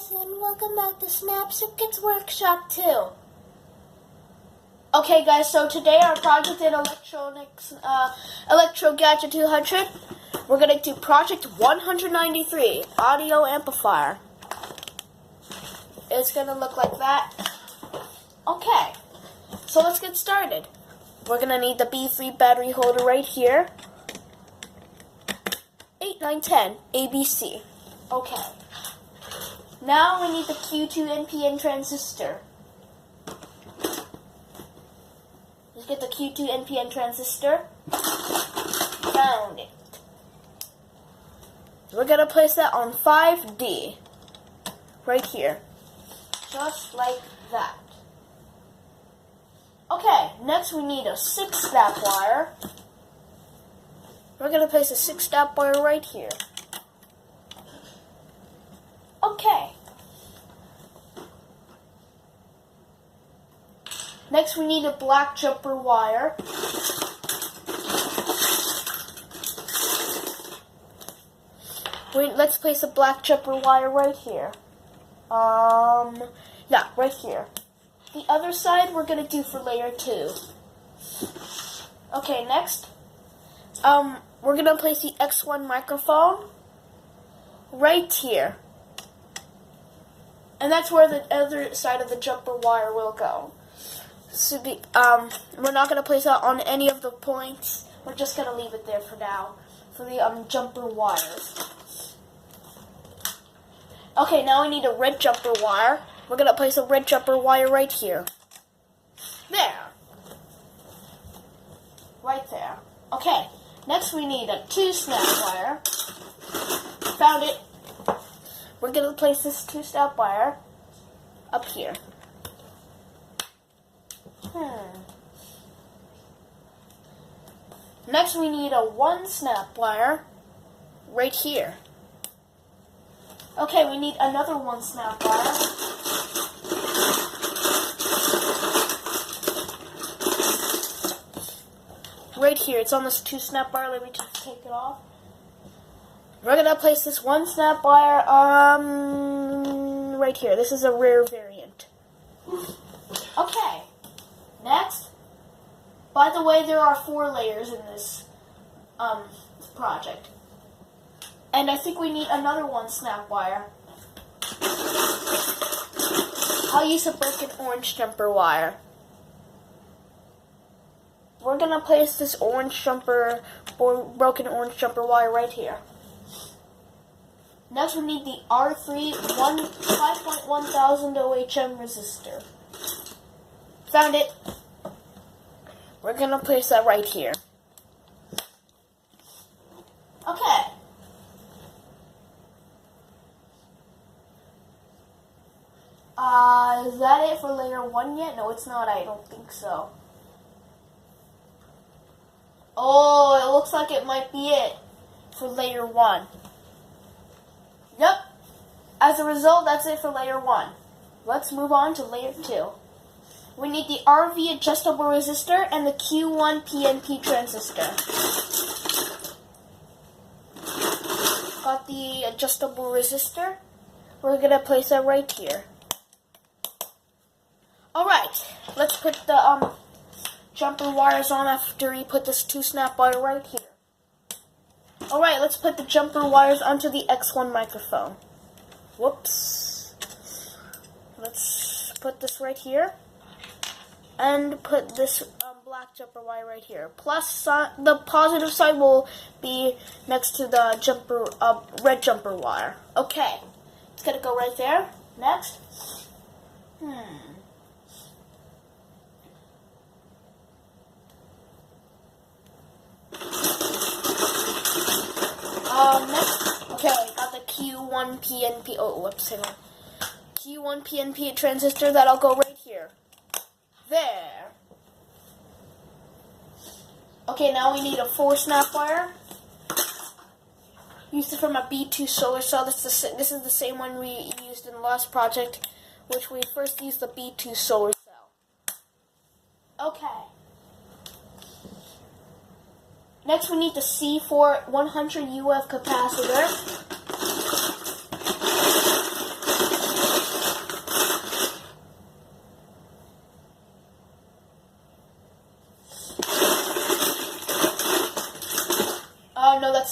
guys, and welcome back to Snap Circuits Workshop 2. Okay guys, so today our project in Electro-Gadget 200, we're going to do project 193, audio amplifier. It's going to look like that. Okay, so let's get started. We're going to need the B3 battery holder right here. 8, 9, 10, ABC. Okay. Now we need the Q2 NPN transistor. Let's get the Q2 NPN transistor. Found it. We're going to place that on 5D. Right here. Just like that. Okay, next we need a 6-step wire. We're going to place a 6-step wire right here. Okay. Next we need a black jumper wire. Let's place a black jumper wire right here. Yeah, right here. The other side we're going to do for layer 2. Okay, next, we're going to place the X1 microphone right here. And that's where the other side of the jumper wire will go. So we're not going to place that on any of the points. We're just going to leave it there for now, for the jumper wires. Okay, now we need a red jumper wire. We're going to place a red jumper wire right here. There. Right there. Okay, next we need a 2-snap wire. Found it. We're going to place this 2-snap wire up here. Next we need a 1-snap wire right here. Okay, we need another 1-snap wire. Right here. It's on this 2-snap wire. Let me just take it off. We're going to place this 1-snap wire right here. This is a rare variant. Okay. Next. By the way, there are 4 layers in this project. And I think we need another 1-snap wire. I'll use a broken orange jumper wire. We're going to place this broken orange jumper wire right here. Next we need the R3 5.1 thousand OHM resistor. Found it. We're going to place that right here. Okay. Is that it for layer 1 yet? No, it's not. I don't think so. Oh, it looks like it might be it for layer 1. Yep. As a result, that's it for layer 1. Let's move on to layer 2. We need the RV adjustable resistor and the Q1 PNP transistor. Got the adjustable resistor. We're going to place that right here. Alright, let's put the jumper wires on after we put this 2-snap wire right here. Alright, let's put the jumper wires onto the X1 microphone. Whoops. Let's put this right here. And put this black jumper wire right here. Plus, the positive side will be next to the red jumper wire. Okay, it's gonna go right there. Next. Next, okay, got the Q1 PNP, oh, whoops, hang on. Q1 PNP transistor, that'll go right here. There. Okay, now we need a 4-snap wire. Used it from a B2 solar cell. This is the same one we used in the last project, which we first used the B2 solar cell. Okay. Next, we need the C4 100 UF capacitor.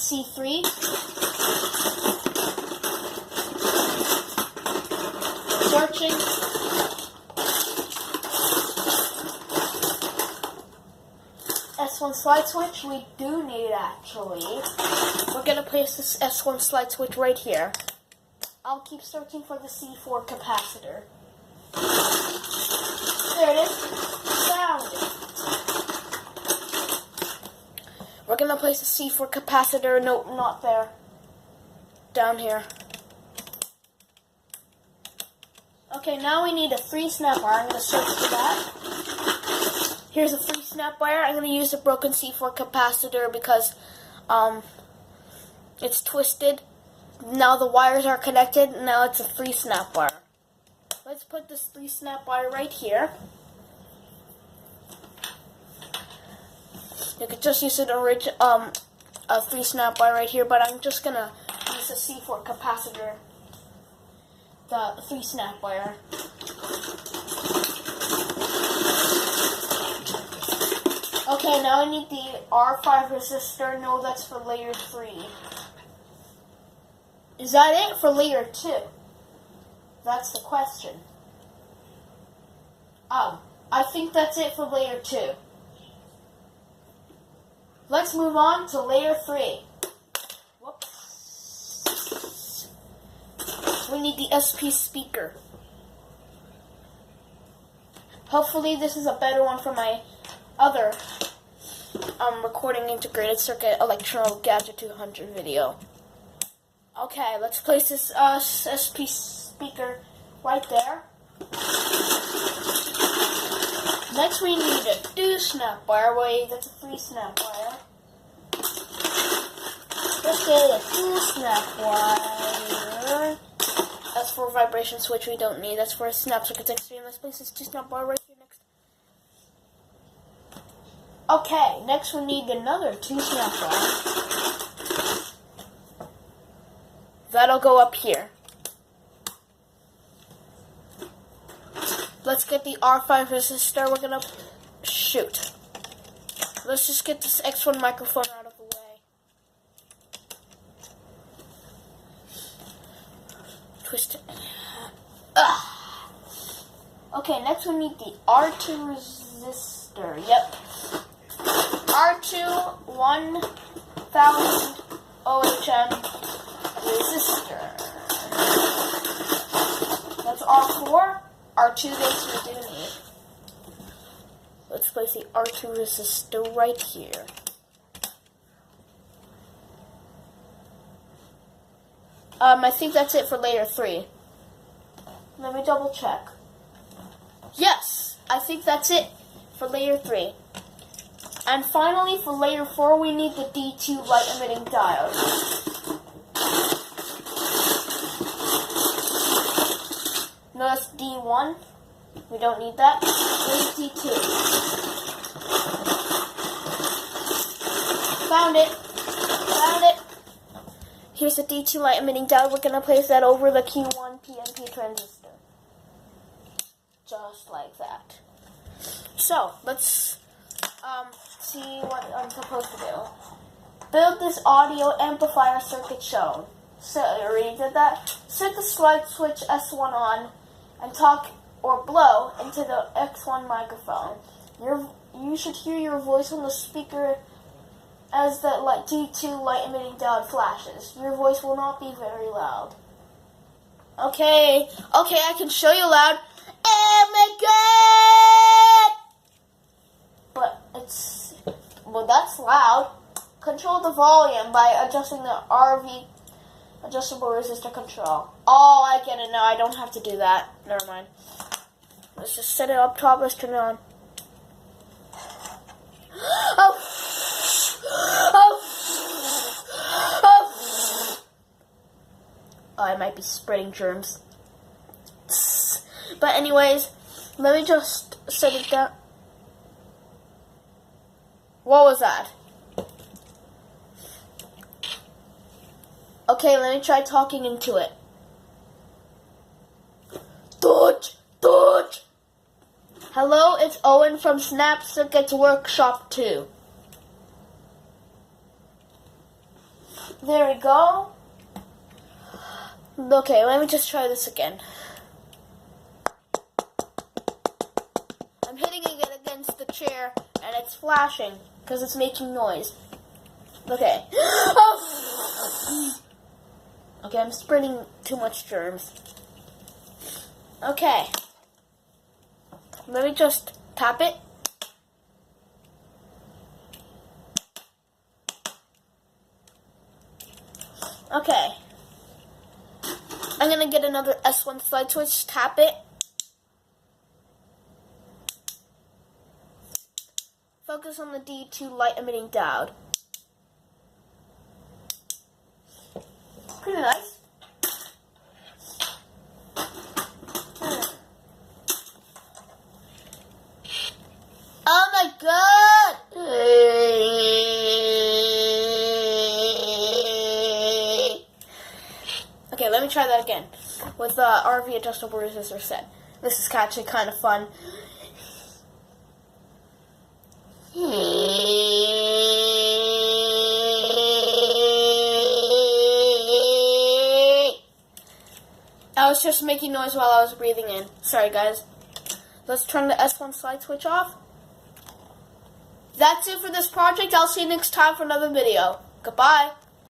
C3. Searching. S1 slide switch, we do need actually. We're going to place this S1 slide switch right here. I'll keep searching for the C4 capacitor. There it is. Found it. We're going to place the C4 capacitor, nope, not there. Down here. Okay, now we need a 3-snap wire. I'm going to search for that. Here's a 3-snap wire. I'm going to use a broken C4 capacitor because it's twisted. Now the wires are connected. Now it's a 3-snap wire. Let's put this 3-snap wire right here. You could just use a 3-snap wire right here, but I'm just going to use a C4 capacitor. The 3-snap wire. Okay, now I need the R5 resistor. No, that's for layer 3. Is that it for layer 2? That's the question. I think that's it for layer 2. Let's move on to layer 3. Whoops. We need the SP speaker. Hopefully this is a better one for my other recording integrated circuit Electro-Gadget 200 video. Okay, let's place this SP speaker right there. Next we need a 2-snap wire. Wait, that's a 3-snap wire. Let's get a 2-snap wire. That's for a vibration switch we don't need. That's for a snap circuit extreme. Let's place this 2-snap wire right here next. Okay, next we need another 2-snap wire. That'll go up here. Let's get the R5 resistor. We're gonna shoot. Let's just get this X1 microphone out of the way. Twist it. Ugh. Okay, next we need the R2 resistor. Yep. R2 1000 OHM resistor. That's R4. R2 base we do need. Let's place the R2 resistor right here. I think that's it for layer 3. Let me double check. Yes, I think that's it for layer 3. And finally, for layer 4, we need the D2 light emitting diode. No, that's D1. We don't need that. Where's D2? Found it. Found it. Here's the D2 light emitting diode. We're going to place that over the Q1 PNP transistor. Just like that. So, let's see what I'm supposed to do. Build this audio amplifier circuit shown. So, I already did that. Set the slide switch S1 on and talk or blow into the X1 microphone. You should hear your voice on the speaker as the D2 light emitting diode flashes. Your voice will not be very loud. Okay, I can show you loud. Oh my god! But well, that's loud. Control the volume by adjusting the RV adjustable resistor control. Oh, I get it now. I don't have to do that. Never mind. Let's just set it up top. Let's turn it on. Oh. I might be spreading germs. But anyways, let me just set it down. What was that? Okay, let me try talking into it. Dodge! Hello, it's Owen from Snap Circuits Workshop 2. There we go. Okay, let me just try this again. I'm hitting it against the chair, and it's flashing because it's making noise. Okay. Okay, I'm spreading too much germs. Okay. Let me just tap it. Okay. I'm gonna get another S1 slide switch, tap it. Focus on the D2 light emitting diode. Pretty nice. Oh my god! Okay, let me try that again with the RV adjustable resistor set. This is actually kind of fun. I was just making noise while I was breathing in. Sorry, guys. Let's turn the S1 slide switch off. That's it for this project. I'll see you next time for another video. Goodbye.